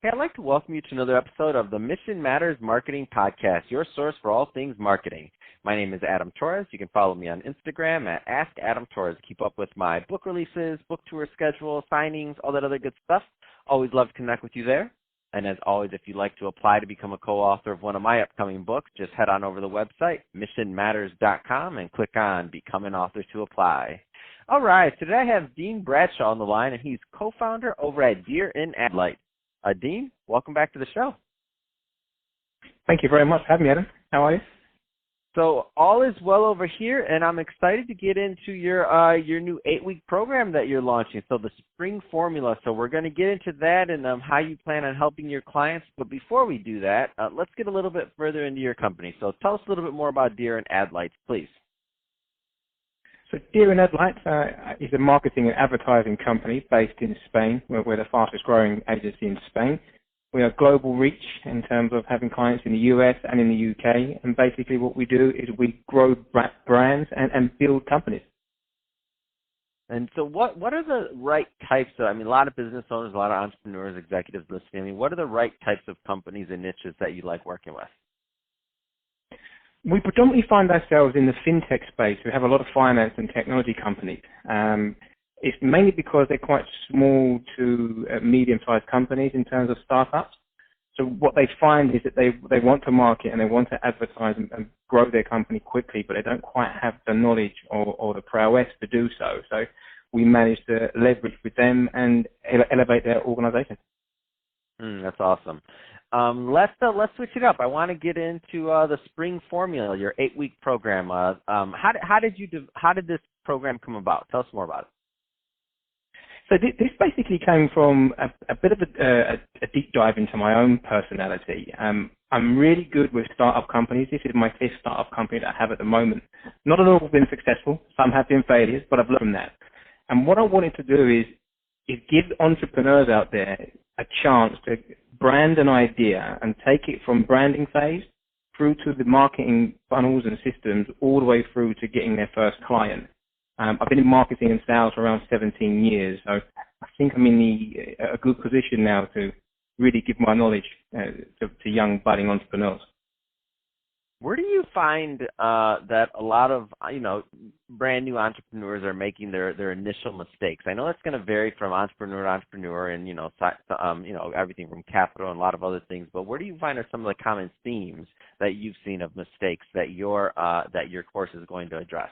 Hey, I'd like to welcome you to another episode of the Mission Matters Marketing Podcast, your source for all things marketing. My name is Adam Torres. You can follow me on Instagram at AskAdamTorres. Keep up with my book releases, book tour schedule, signings, all that other good stuff. Always love to connect with you there. And as always, if you'd like to apply to become a co-author of one of my upcoming books, just head on over to the website, missionmatters.com, and click on Become an Author to apply. All right, today I have Dean Bradshaw on the line, and he's co-founder over at Deer in Adlight. Dean, welcome back to the show. Thank you very much for having me, Adam. How are you? So all is well over here, and I'm excited to get into your new 8-week program that you're launching, so the Spring Formula. So we're going to get into that and how you plan on helping your clients. But before we do that, let's get a little bit further into your company. So tell us a little bit more about Deer in Adlight, please. So Deer in Adlight is a marketing and advertising company based in Spain. We're the fastest growing agency in Spain. We are global reach in terms of having clients in the US and in the UK. And basically what we do is we grow brands and build companies. And so what are the right types of, a lot of business owners, a lot of entrepreneurs, executives listening. What are the right types of companies and niches that you like working with? We predominantly find ourselves in the fintech space. We have a lot of finance and technology companies. It's mainly because they're quite small to medium-sized companies in terms of startups. So what they find is that they want to market and they want to advertise and grow their company quickly, but they don't quite have the knowledge or the prowess to do so. So we manage to leverage with them and elevate their organization. That's awesome. Let's switch it up. I want to get into the Spring Formula, your 8-week program. How did this program come about? Tell us more about it. So this basically came from a bit of a deep dive into my own personality. I'm really good with startup companies. This is my 5th startup company that I have at the moment. Not all have been successful. Some have been failures, but I've learned from that. And what I wanted to do is give entrepreneurs out there a chance to brand an idea and take it from branding phase through to the marketing funnels and systems all the way through to getting their first client. I've been in marketing and sales for around 17 years, so I think I'm in a good position now to really give my knowledge to young budding entrepreneurs. Where do you find that a lot of brand new entrepreneurs are making their initial mistakes? I know that's going to vary from entrepreneur to entrepreneur, and everything from capital and a lot of other things. But where do you find are some of the common themes that you've seen of mistakes that your course is going to address?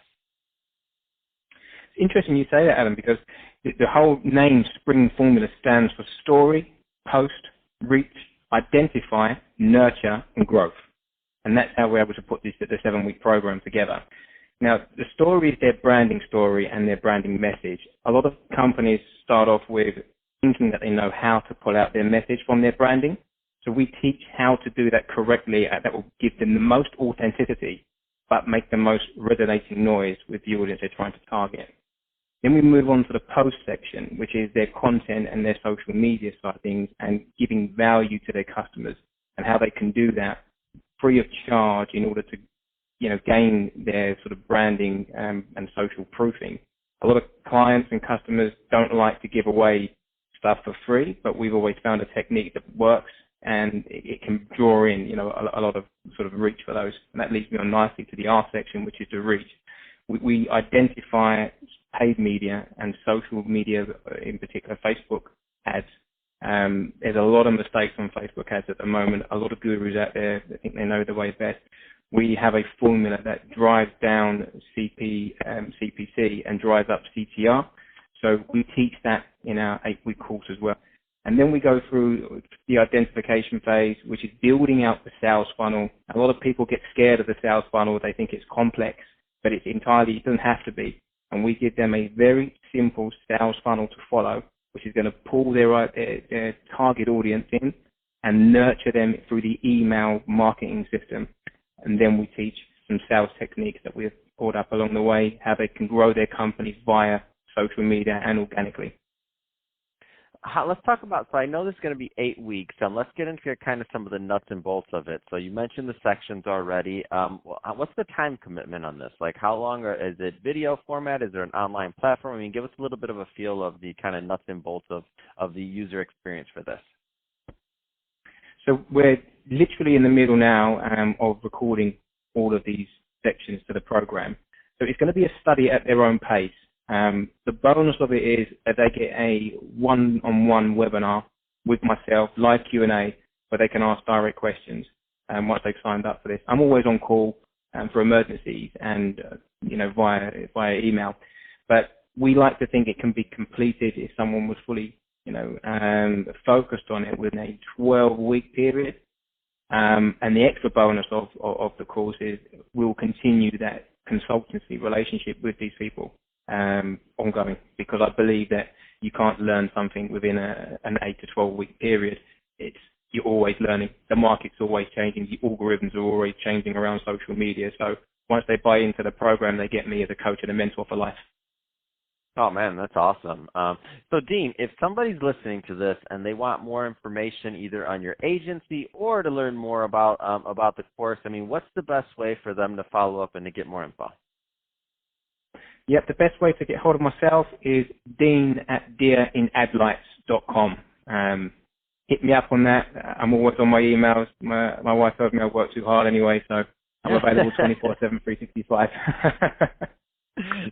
It's interesting you say that, Adam, because the whole name Spring Formula stands for story, post, reach, identify, nurture, and growth. And that's how we're able to put the 7-week program together. Now, the story is their branding story and their branding message. A lot of companies start off with thinking that they know how to pull out their message from their branding. So we teach how to do that correctly, that will give them the most authenticity, but make the most resonating noise with the audience they're trying to target. Then we move on to the post section, which is their content and their social media side of things and giving value to their customers and how they can do that free of charge in order to, gain their sort of branding and social proofing. A lot of clients and customers don't like to give away stuff for free, but we've always found a technique that works and it can draw in, a lot of sort of reach for those. And that leads me on nicely to the R section, which is the reach. We identify paid media and social media, in particular Facebook ads. There's a lot of mistakes on Facebook ads at the moment. A lot of gurus out there that think they know the way best. We have a formula that drives down CPC and drives up CTR. So we teach that in our 8-week course as well. And then we go through the identification phase, which is building out the sales funnel. A lot of people get scared of the sales funnel. They think it's complex, but it doesn't have to be. And we give them a very simple sales funnel to follow, which is going to pull their target audience in and nurture them through the email marketing system. And then we teach some sales techniques that we've brought up along the way, how they can grow their companies via social media and organically. Let's talk about, so I know this is going to be 8 weeks. Let's get into kind of some of the nuts and bolts of it. So you mentioned the sections already. What's the time commitment on this? Like how long, is it video format? Is there an online platform? Give us a little bit of a feel of the kind of nuts and bolts of the user experience for this. So we're literally in the middle now of recording all of these sections to the program. So it's going to be a study at their own pace. The bonus of it is that they get a one-on-one webinar with myself, live Q&A, where they can ask direct questions once they've signed up for this. I'm always on call for emergencies and via email. But we like to think it can be completed if someone was fully focused on it within a 12-week period. And the extra bonus of the course is we'll continue that consultancy relationship with these people ongoing, because I believe that you can't learn something within an 8 to 12-week period. You're always learning. The market's always changing. The algorithms are always changing around social media. So once they buy into the program, they get me as a coach and a mentor for life. Oh, man, that's awesome. So, Dean, if somebody's listening to this and they want more information either on your agency or to learn more about the course, I mean, what's the best way for them to follow up and to get more info? Yep, the best way to get hold of myself is dean@deerinadlights.com. Hit me up on that. I'm always on my emails. My wife tells me I work too hard anyway, so I'm available 24/7, 365.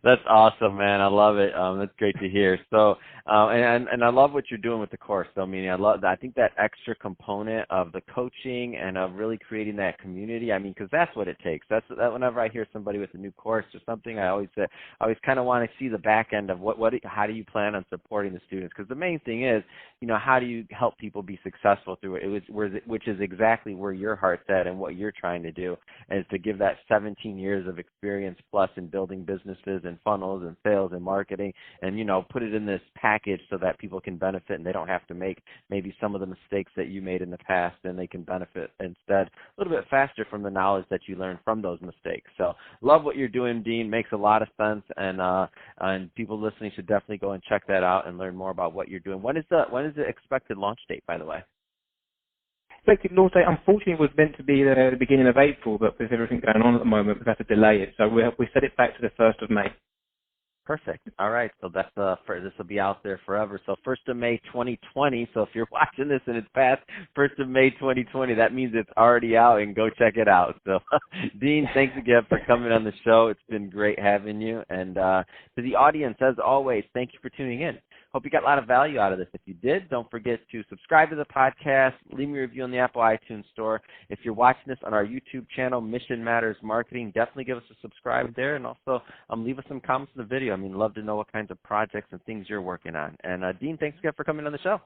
That's awesome, man. I love it. That's great to hear. So, and I love what you're doing with the course. So, I mean, I think that extra component of the coaching and of really creating that community. I mean, because that's what it takes. That whenever I hear somebody with a new course or something, I always kind of want to see the back end of how do you plan on supporting the students? Because the main thing is, how do you help people be successful through it? Which is exactly where your heart's at and what you're trying to do, and is to give that 17 years of experience plus in building businesses and funnels and sales and marketing, and put it in this package so that people can benefit and they don't have to make maybe some of the mistakes that you made in the past, and they can benefit instead a little bit faster from the knowledge that you learned from those mistakes. So love what you're doing, Dean. Makes a lot of sense, and people listening should definitely go and check that out and learn more about what you're doing. When is the expected launch date, by the way? Expected launch date, unfortunately, was meant to be the beginning of April, but with everything going on at the moment, we've had to delay it. So we set it back to the 1st of May. Perfect. All right. So this will be out there forever. So 1st of May 2020. So if you're watching this and it's past 1st of May 2020, that means it's already out, and go check it out. So Dean, thanks again for coming on the show. It's been great having you. And to the audience, as always, thank you for tuning in. Hope you got a lot of value out of this. If you did, don't forget to subscribe to the podcast, leave me a review on the Apple iTunes Store. If you're watching this on our YouTube channel, Mission Matters Marketing, definitely give us a subscribe there, and also leave us some comments in the video. I mean, love to know what kinds of projects and things you're working on. And Dean, thanks again for coming on the show.